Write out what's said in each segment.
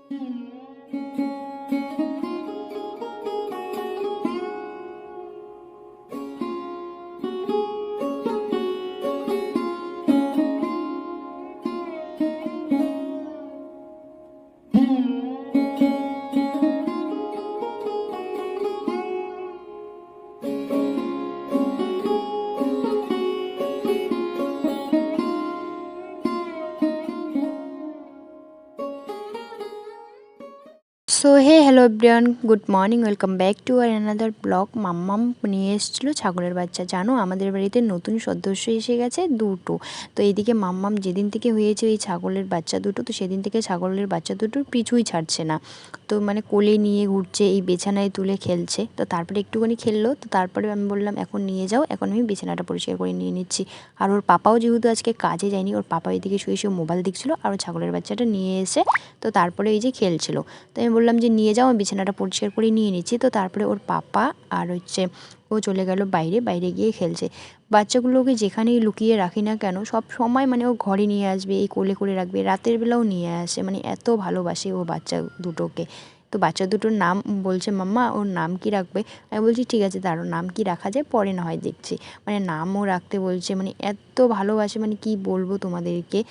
So hey hello everyone, good morning, welcome back to our another blog. Mammam নিয়ে এসেছিলো ছাগলের বাচ্চা। জানো আমাদের বাড়িতে নতুন সদস্য এসে গেছে দুটো। তো এইদিকে মাম্মাম যেদিন থেকে হয়েছে এই ছাগলের বাচ্চা দুটো, তো সেদিন থেকে ছাগলের বাচ্চা দুটোর পিছুই ছাড়ছে না। তো মানে কোলে নিয়ে ঘুরছে, এই বিছানায় তুলে খেলছে। তো তারপরে একটুখানি খেললো, তো তারপরে আমি বললাম এখন নিয়ে যাও, এখন আমি বিছানাটা পরিষ্কার করে নিয়ে নিচ্ছি। আর ওর পাপাও যেহেতু আজকে কাজে যায়নি, ওর পাপা এদিকে শুয়ে শুয়ে মোবাইল দেখছিলো, আর ছাগলের বাচ্চাটা নিয়ে এসে তো তারপরে এই যে খেলছিল। তো আমি বললাম যে নিয়ে যাও, আমি বিছানাটা পরিষ্কার করে নিয়ে নিচ্ছি। তো তারপরে ওর পাপা আর ও চলে গেল বাইরে, বাইরে গিয়ে খেলছে। বাচ্চাগুলোকে যেখানেই লুকিয়ে রাখি না কেন, সব সময় মানে ও ঘরে নিয়ে আসবে, এই কোলে করে রাখবে, রাতের বেলাও নিয়ে আসে, মানে এত ভালোবাসে ও বাচ্চা দুটোকে। তো বাচ্চা দুটোর নাম বলছে মাম্মা ওর নাম কি রাখবে। আমি বলছি ঠিক আছে দাঁড়াও, নাম কি রাখা যায় পরে না হয় দেখছি। মানে নামও রাখতে বলছে, মানে এত ভালোবাসে, মানে কি বলবো তোমাদেরকে।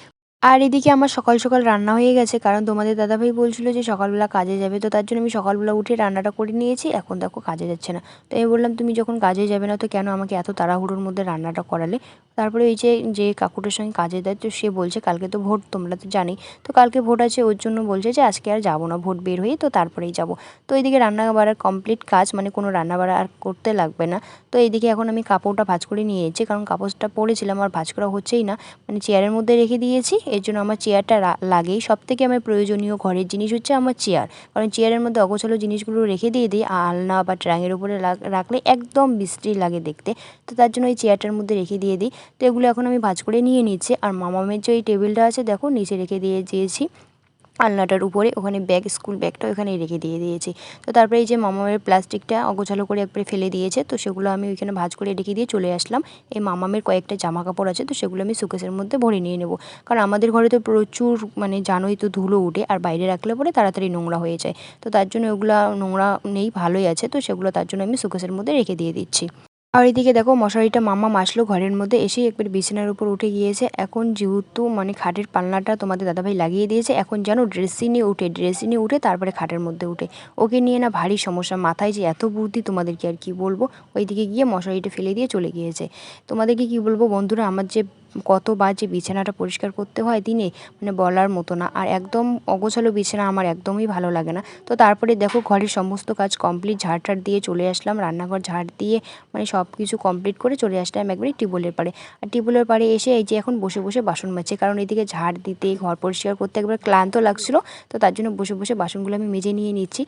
আর এদিকে আমার সকাল সকাল রান্না হয়ে গেছে, কারণ তোমাদের দাদাভাই বলছিল যে সকালবেলা কাজে যাবে, তো তার জন্য আমি সকালবেলা উঠে রান্নাটা করে নিয়েছি। এখন দেখো কাজে যাচ্ছে না, তো আমি বললাম তুমি যখন কাজে যাবে না তো কেন আমাকে এত তাড়াহুড়োর মধ্যে রান্নাটা করালে। তারপরে এই যে যে কাকুটার সঙ্গে কাজে দেয়, তো সে বলছে কালকে তো ভোট, তোমরা তো জানি, তো কালকে ভোট আছে, ওর জন্য বলছে যে আজকে আর যাবো না, ভোট বের হয়ে তো তারপরেই যাব। তো এইদিকে রান্না বাড়ার কমপ্লিট কাজ, মানে কোনো রান্না বাড়া আর করতে লাগবে না। তো এইদিকে এখন আমি কাপড়টা ভাঁজ করে নিয়েছি, কারণ কাপড়টা পরেছিলাম আর ভাঁজ করা হচ্ছেই না, মানে চেয়ারের মধ্যে রেখে দিয়েছি। এর জন্য আমার চেয়ারটা লাগেই, সব থেকে আমার প্রয়োজনীয় ঘরের জিনিস হচ্ছে আমার চেয়ার। কারণ চেয়ারের মধ্যে অগোছালো জিনিসগুলো রেখে দিয়ে দিই, আলনা বা ট্রাঙের উপরে রাখলে একদম বিশ্রী লাগে দেখতে। তো তার জন্য এই চেয়ারটার মধ্যে রেখে দিয়ে দিই। তো এগুলো এখন আমি ভাঁজ করে নিয়ে নিচ্ছি। আর মামামের যে এই টেবিলটা আছে দেখো নিচে রেখে দিয়েছি আলনাটার উপরে, ওখানে ব্যাগ, স্কুল ব্যাগটা ওখানে রেখে দিয়েছি। তো তারপরে এই যে মামামের প্লাস্টিকটা অগোছালো করে একবারে ফেলে দিয়েছে, তো সেগুলো আমি ওইখানে ভাঁজ করে রেখে দিয়ে চলে আসলাম। এই মামামের কয়েকটা জামা কাপড় আছে, তো সেগুলো আমি সুকেসের মধ্যে ভরে নিয়ে নেব। কারণ আমাদের ঘরে তো প্রচুর মানে জানোই তো ধুলো উঠে, আর বাইরে রাখলে পরে তাড়াতাড়ি নোংরা হয়ে যায়। তো তার জন্য ওগুলো নোংরা নেই, ভালোই আছে, তো সেগুলো তার জন্য আমি সুকেসের মধ্যে রেখে দিয়ে দিচ্ছি। আর এদিকে দেখো মশারিটা মাম্মাম আসলো ঘরের মধ্যে, এসেই একবার বিছানার উপর উঠে গিয়েছে। এখন যেহেতু মানে খাটের পাল্লাটা তোমাদের দাদাভাই লাগিয়ে দিয়েছে, এখন যেন ড্রেসিংয়ে উঠে তারপরে খাটের মধ্যে উঠে। ওকে নিয়ে না ভারী সমস্যা, মাথায় যে এত বুদ্ধি তোমাদেরকে আর কি বলবো। ওইদিকে গিয়ে মশারিটা ফেলে দিয়ে চলে গিয়েছে। তোমাদেরকে কি বলবো বন্ধুরা, আমার যে কতবার যে বিছানাটা পরিষ্কার করতে হয় দিনে, মানে বলার মতো না। আর একদম অগোছালো বিছানা আমার একদমই ভালো লাগে না। তো তারপরে দেখো ঘরের সমস্ত কাজ কমপ্লিট, ঝাড় দিয়ে চলে আসলাম, রান্নাঘর ঝাড় দিয়ে মানে সব কিছু কমপ্লিট করে চলে আসলাম একবারে টিউবওয়েলের পাড়ে। আর টিউবওয়েলের পাড়ে এসে এই যে এখন বসে বসে বাসন মাজছে, কারণ এদিকে ঝাড় দিতে ঘর পরিষ্কার করতে একবার ক্লান্ত লাগছিলো। তো তার জন্য বসে বসে বাসনগুলো আমি মেজে নিয়ে নিচ্ছি।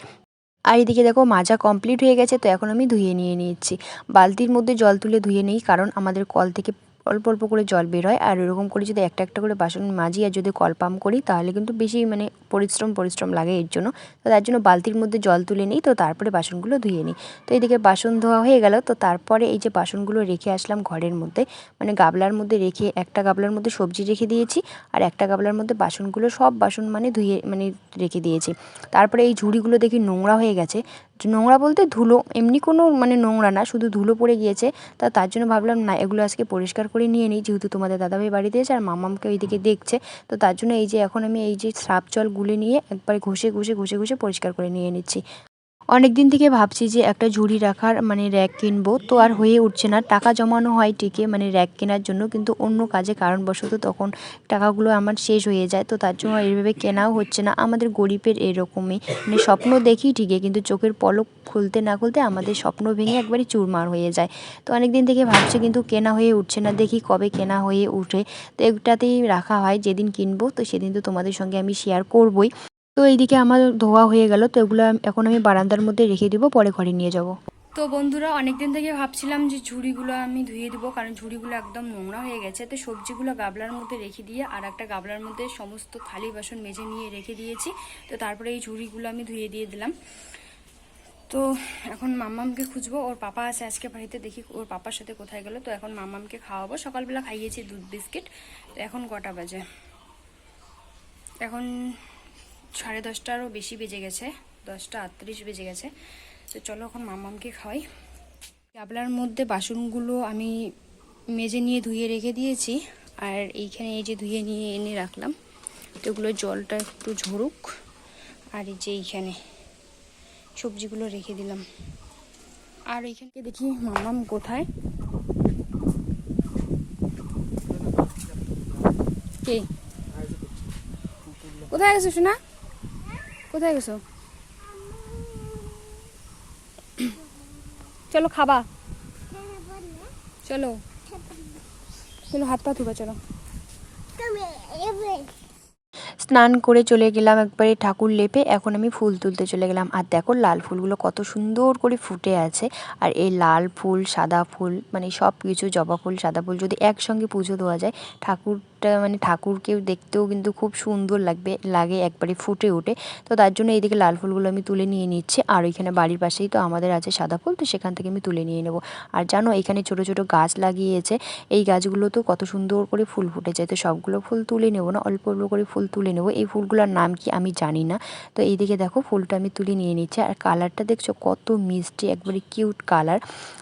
আর এদিকে দেখো মাজা কমপ্লিট হয়ে গেছে, তো এখন আমি ধুয়ে নিয়ে নিচ্ছি। বালতির মধ্যে জল তুলে ধুয়ে নিই, কারণ আমাদের কল থেকে অল্প অল্প করে জল বের হয়। আর এরকম করে যদি একটা একটা করে বাসন মাজি আর যদি কল পাম্প করি, তাহলে কিন্তু বেশি মানে পরিশ্রম লাগে এর জন্য। তো তার জন্য বালতির মধ্যে জল তুলে নিই, তো তারপরে বাসনগুলো ধুয়ে নিই। তো এদিকে বাসন ধোয়া হয়ে গেল, তো তারপরে এই যে বাসনগুলো রেখে আসলাম ঘরের মধ্যে, মানে গাবলার মধ্যে রেখে, একটা গাবলার মধ্যে সবজি রেখে দিয়েছি, আর একটা গাবলার মধ্যে বাসনগুলো, সব বাসন মানে ধুয়ে মানে রেখে দিয়েছি। তারপরে এই ঝুড়িগুলো দেখি নোংরা হয়ে গেছে। নোংরা বলতে ধুলো, এমনি কোনো মানে নোংরা না, শুধু ধুলো পড়ে গিয়েছে। তার জন্য ভাবলাম না, এগুলো আজকে পরিষ্কার করে নিয়ে নিই, যেহেতু তোমাদের দাদাভাই বাড়িতে এসে আর মামামকে ওইদিকে দেখছে। তো তার জন্য এই যে এখন আমি এই যে সার্ফ জল গুলে নিয়ে একবারে ঘষে পরিষ্কার করে নিয়ে নিচ্ছি। অনেক দিন থেকে ভাবছি যে একটা ঝুড়ি রাখার মানে র্যাক কিনবো, তো আর হয়ে উঠছে না। টাকা জমানো হয় ঠিকই মানে র্যাক কেনার জন্য, কিন্তু অন্য কাজে কারণবশত তখন টাকাগুলো আমার শেষ হয়ে যায়। তো তার জন্য এইভাবে কেনাও হচ্ছে না। আমাদের গরিবের এরকমই, মানে স্বপ্ন দেখি ঠিকই, কিন্তু চোখের পলক খুলতে না খুলতে আমাদের স্বপ্ন ভেঙে একবারে চুরমার হয়ে যায়। তো অনেক দিন থেকে ভাবছি, কিন্তু কেনা হয়ে উঠছে না, দেখি কবে কেনা হয়ে উঠে। তো একটাতেই রাখা হয়, যেদিন কিনবো তো সেদিন তো তোমাদের সঙ্গে আমি শেয়ার করবোই। তো এইদিকে আমার ধোয়া হয়ে গেল, তো এগুলো এখন আমি বারান্দার মধ্যে রেখে দিব, পরে ঘরে নিয়ে যাব। তো বন্ধুরা, অনেকদিন থেকে ভাবছিলাম যে ঝুড়িগুলো আমি ধুয়ে দেবো, কারণ ঝুড়িগুলো একদম নোংরা হয়ে গেছে। তো সবজিগুলো গাবলার মধ্যে রেখে দিয়ে আর একটা গাবলার মধ্যে সমস্ত থালি বাসন মেজে নিয়ে রেখে দিয়েছি। তো তারপরে এই ঝুড়িগুলো আমি ধুয়ে দিয়ে দিলাম। তো এখন মাম্মামকে খুঁজবো, ওর পাপা আছে আজকে বাড়িতে, দেখি ওর পাপার সাথে কোথায় গেল। তো এখন মাম্মামকে খাওয়াবো, সকালবেলা খাইয়েছি দুধ বিস্কিট। তো এখন কটা বাজে, এখন 10:30টারও বেশি বেজে গেছে, 10:38 বেজে গেছে। তো চলো এখন মাম্মামকে খাওয়াই। গাবলার মধ্যে বাসনগুলো আমি মেজে নিয়ে ধুয়ে রেখে দিয়েছি, আর এইখানে এই যে ধুয়ে নিয়ে এনে রাখলাম। তো এগুলো জলটা একটু ঝরুক, আর এই যে এইখানে সবজিগুলো রেখে দিলাম। আর এইখানকে দেখি মাম্মাম কোথায়, কে কোথায় গেছো সোনা, কোথায় গেছো? চলো খাবা, চলো চলো হাত পা ধুবা, চলো। স্নান করে চলে গেলাম একবারে ঠাকুর লেপে। এখন আমি ফুল তুলতে চলে গেলাম। আর দেখো লাল ফুলগুলো কত সুন্দর করে ফুটে আছে। আর এই লাল ফুল, সাদা ফুল, মানে সব কিছু, জবা ফুল, সাদা ফুল যদি একসঙ্গে পুজো দেওয়া যায়, ঠাকুরটা মানে ঠাকুরকেও দেখতেও কিন্তু খুব সুন্দর লাগে একবারে ফুটে ওঠে। তো তার জন্য এইদিকে লাল ফুলগুলো আমি তুলে নিয়ে নিচ্ছি। আর ওইখানে বাড়ির পাশেই তো আমাদের আছে সাদা ফুল, তো সেখান থেকে আমি তুলে নিয়ে নেব। আর জানো এখানে ছোট ছোট গাছ লাগিয়েছে, এই গাছগুলো তো কত সুন্দর করে ফুল ফুটেছে। তো সবগুলো ফুল তুলে নেব না, অল্প অল্প করে ফুল তুলে নেব। এই ফুলগুলোর নাম কি আমি জানি না। তো এইদিকে দেখো ফুলটা আমি তুলে নিয়ে নিচ্ছি। আর কালারটা দেখছো কত মিষ্টি, একবারে কিউট কালার।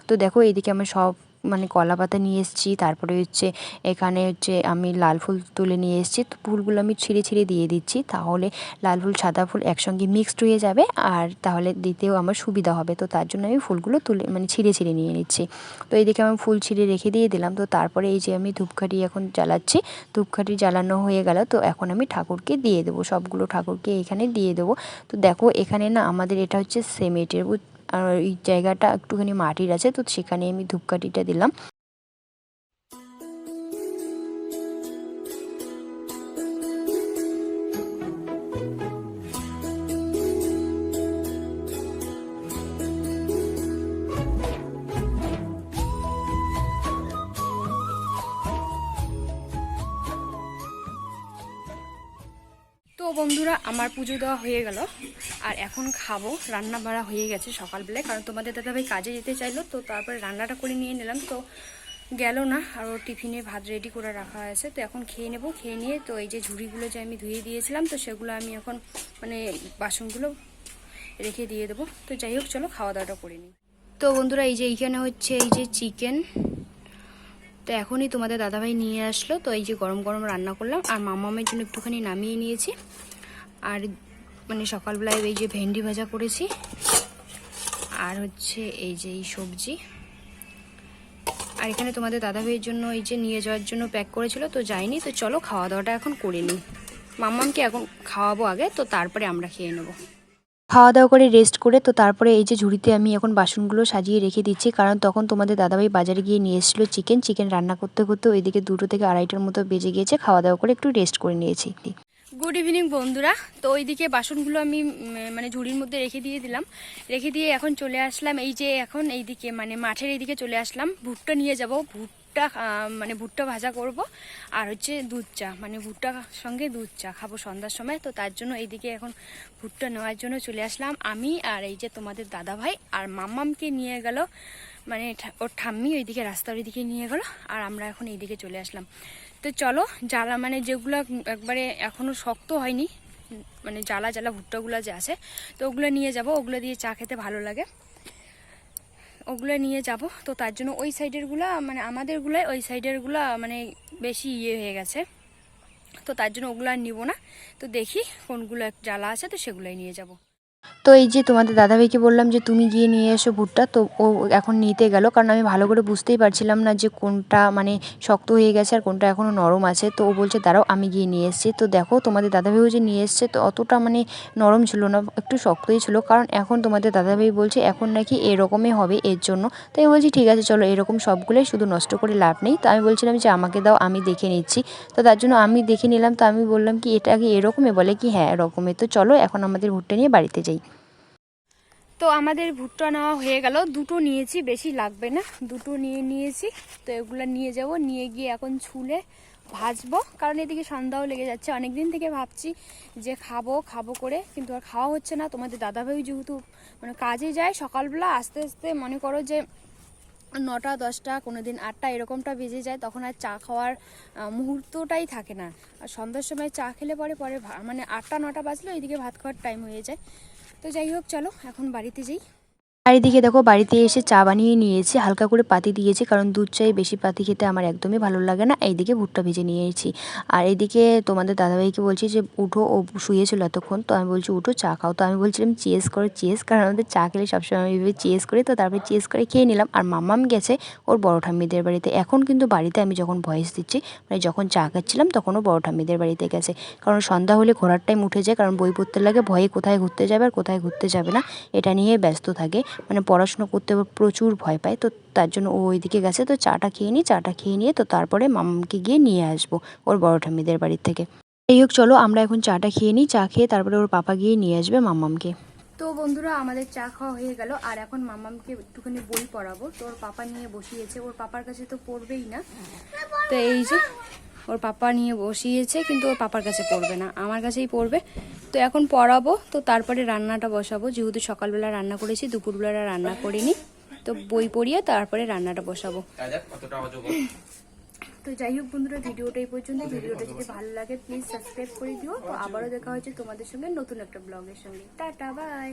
তো দেখো এইদিকে আমার সব মানে কলা পাতা নিয়ে এসেছি, তারপরে হচ্ছে এখানে হচ্ছে আমি লাল ফুল তুলে নিয়ে এসেছি। তো ফুলগুলো আমি ছিঁড়ে ছিঁড়ে দিয়ে দিচ্ছি, তাহলে লাল ফুল সাদা ফুল একসঙ্গে মিক্সড হয়ে যাবে, আর তাহলে দিতেও আমার সুবিধা হবে। তো তার জন্য আমি ফুলগুলো তুলে মানে ছিঁড়ে ছিঁড়ে নিয়ে নিচ্ছি। তো এইদিকে আমি ফুল ছিঁড়ে রেখে দিয়ে দিলাম। তো তারপরে এই যে আমি ধূপকাঠি এখন জ্বালাচ্ছি, ধূপকাঠি জ্বালানো হয়ে গেল। তো এখন আমি ঠাকুরকে দিয়ে দেবো, সবগুলো ঠাকুরকে এখানে দিয়ে দেবো। তো দেখো এখানে না আমাদের এটা হচ্ছে সিমেন্টের, আর এই জায়গাটা একটুখানি মাটির আছে, তো সেখানে আমি ধূপকাঠিটা দিলাম। তো বন্ধুরা আমার পুজো দেওয়া হয়ে গেল, আর এখন খাবো। রান্না বাড়া হয়ে গেছে সকালবেলায়, কারণ তোমাদের দাদাভাই কাজে যেতে চাইলো, তো তারপরে রান্নাটা করে নিয়ে নিলাম। তো গেল না, আর ওর টিফিনে ভাত রেডি করে রাখা আছে। তো এখন খেয়ে নেব। খেয়ে নিয়ে তো এই যে ঝুড়িগুলো যে আমি ধুয়ে দিয়েছিলাম, তো সেগুলো আমি এখন মানে বাসনগুলো রেখে দিয়ে দেবো। তো যাই হোক চলো খাওয়া দাওয়াটা করে নিই। তো বন্ধুরা এই যে এইখানে হচ্ছে এই যে চিকেন, তো এখনই তোমাদের দাদাভাই নিয়ে আসলো। তো এই যে গরম গরম রান্না করলাম, আর মামামের জন্য একটুখানি নামিয়ে নিয়েছি। আর মানে সকালবেলায় এই যে ভেন্ডি ভাজা করেছি, আর হচ্ছে এই যে এই সবজি। আর এখানে তোমাদের দাদাভাইয়ের জন্য এই যে নিয়ে যাওয়ার জন্য প্যাক করেছিল, তো যাইনি। তো চলো খাওয়া দাওয়াটা এখন করে নিই। মাম্মামকে এখন খাওয়াবো আগে, তো তারপরে আমরা খেয়ে নেবো। খাওয়া দাওয়া করে রেস্ট করে তো তারপরে এই যে ঝুড়িতে আমি এখন বাসনগুলো সাজিয়ে রেখে দিচ্ছি, কারণ তখন তোমাদের দাদাভাই বাজারে গিয়ে নিয়ে এসেছিলো চিকেন রান্না করতে করতে ওইদিকে 2টো থেকে 2:30টার মতো বেজে গিয়েছে। খাওয়া দাওয়া করে একটু রেস্ট করে নিয়েছি। গুড ইভিনিং বন্ধুরা। তো ওইদিকে বাসনগুলো আমি মানে ঝুড়ির মধ্যে রেখে দিয়ে দিলাম, রেখে দিয়ে এখন চলে আসলাম এই যে এখন এইদিকে মানে মাঠের এইদিকে চলে আসলাম। ভুট্টা নিয়ে যাব, ভুট্টা মানে ভুট্টা ভাজা করব, আর হচ্ছে দুধ চা, মানে ভুট্টার সঙ্গে দুধ চা খাবো সন্ধ্যার সময়। তো তার জন্য এইদিকে এখন ভুট্টা নেওয়ার জন্য চলে আসলাম আমি, আর এই যে তোমাদের দাদাভাই আর মাম্মামকে নিয়ে গেল মানে ওর ঠাম্মি ওইদিকে রাস্তার ওইদিকে নিয়ে গেল, আর আমরা এখন এইদিকে চলে আসলাম। তো চলো জ্বালা মানে যেগুলো একবারে এখনও শক্ত হয়নি, মানে জ্বালা জ্বালা ভুট্টাগুলো যে আছে, তো ওগুলো নিয়ে যাব। ওগুলো দিয়ে চা খেতে ভালো লাগে, ওগুলো নিয়ে যাব। তো তার জন্য ওই সাইডেরগুলো মানে আমাদেরগুলো ওই সাইডেরগুলো মানে বেশি ইয়ে হয়ে গেছে, তো তার জন্য ওগুলো আর নিব না। তো দেখি কোনগুলো জ্বালা আছে, তো সেগুলোই নিয়ে যাব। তো এই যে তোমাদের দাদাভাইকে বললাম যে তুমি গিয়ে নিয়ে এসো ভুট্টা, তো ও এখন নিতে গেল, কারণ আমি ভালো করে বুঝতেই পারছিলাম না যে কোনটা মানে শক্ত হয়ে গেছে আর কোনটা এখনও নরম আছে। তো ও বলছে দাঁড়াও আমি গিয়ে নিয়ে এসেছি। তো দেখো তোমাদের দাদাভাইও যে নিয়ে এসছে, তো অতটা মানে নরম ছিল না, একটু শক্তই ছিল, কারণ এখন তোমাদের দাদাভাই বলছে এখন নাকি এরকমই হবে এর জন্য। তাই আমি বলছি ঠিক আছে চলো, এরকম সবগুলোই, শুধু নষ্ট করে লাভ নেই। তো আমি বলছিলাম যে আমাকে দাও আমি দেখে নিচ্ছি। তো তার জন্য আমি দেখে নিলাম। তো আমি বললাম কি এটা আগে এরকমই, বলে কি হ্যাঁ এরকমই। তো চলো এখন আমাদের ভুট্টা নিয়ে বাড়িতে যাই। তো আমাদের ভুট্টা নেওয়া হয়ে গেল, দুটো নিয়েছি, বেশি লাগবে না, দুটো নিয়েছি। তো এগুলো নিয়ে যাব, নিয়ে গিয়ে এখন ছুলে ভাজবো, কারণ এদিকে সন্ধ্যাও লেগে যাচ্ছে। অনেক দিন থেকে ভাবছি যে খাবো করে, কিন্তু আর খাওয়া হচ্ছে না। তোমাদের দাদাভাই যেহেতু মানে কাজে যায় সকালবেলা, আস্তে আস্তে মনে করো যে 9টা 10টা কোনো দিন 8টা এরকমটা বেজে যায়, তখন আর চা খাওয়ার মুহূর্তটাই থাকে না। আর সন্ধ্যার সময় চা খেলে পরে পরে মানে 8টা 9টা বাজলে ওইদিকে ভাত খাওয়ার টাইম হয়ে যায়। তো যাই হোক, চলো এখন বাড়িতে যাই। আর এদিকে দেখো বাড়িতে এসে চা বানিয়ে নিয়েছি, হালকা করে পাতি দিয়েছি, কারণ দুধ চায়ে বেশি পাতি খেতে আমার একদমই ভালো লাগে না। এইদিকে ভুট্টা ভেজে নিয়েছি। আর এইদিকে তোমাদের দাদাভাইকে বলছি যে উঠো, ও শুয়েছিল এতক্ষণ, তো আমি বলছি উঠো চা খাও। তো আমি বলছিলাম চেস করো চেস, কারণ আমাদের চা খেলে সবসময় আমি এইভাবে চেস করি। তো তারপরে চেস করে খেয়ে নিলাম। আর মাম্মাম গেছে ওর বড় ঠাম্মিদের বাড়িতে। এখন কিন্তু বাড়িতে আমি যখন ভয়েস দিচ্ছি, মানে যখন চা খাচ্ছিলাম তখন ও বড় ঠাম্মিদের বাড়িতে গেছে, কারণ সন্ধ্যা হলে ঘোরার টাইম উঠে যায়, কারণ বই পড়তে লাগে, ভয়ে কোথায় ঘুরতে যাবে আর কোথায় ঘুরতে যাবে না এটা নিয়ে ব্যস্ত থাকে, মানে পড়াশুনো করতে প্রচুর ভয় পায়। তো তার জন্য ও ওইদিকে গেছে। তো চাটা খেয়ে নিই, চাটা খেয়ে নিয়ে তো তারপরে মাম্মামকে গিয়ে নিয়ে আসবো ওর বড় ঠাম্মিদের বাড়ির থেকে। যাই হোক চলো আমরা এখন চাটা খেয়ে নিই, চা খেয়ে তারপরে ওর পাপা গিয়ে নিয়ে আসবে মাম্মামকে। তো বন্ধুরা, আমাদের চা খাওয়া হয়ে গেল, আর এখন মাম্মামকে একটুখানি বই পড়াবো। তো ওর পাপা নিয়ে বসিয়েছে, ওর পাপার কাছে তো পড়বেই না। তো এই যে ওর পাপা নিয়ে বসিয়েছে, কিন্তু ওর পাপার কাছে পড়বে না, আমার কাছেই পড়বে। তো এখন পড়াবো, তো তারপরে রান্নাটা বসাবো। যেহেতু সকালবেলা রান্না করেছি, দুপুরবেলা রান্না করিনি, তো বই পড়িয়ে তারপরে রান্নাটা বসাবো। তো যাই হোক বন্ধুরা, ভিডিওটা এই পর্যন্ত। ভিডিওটা যদি ভালো লাগে প্লিজ সাবস্ক্রাইব করে দিও। তো আবারও দেখা হচ্ছে তোমাদের সঙ্গে নতুন একটা ব্লগের সঙ্গে। Tata, by.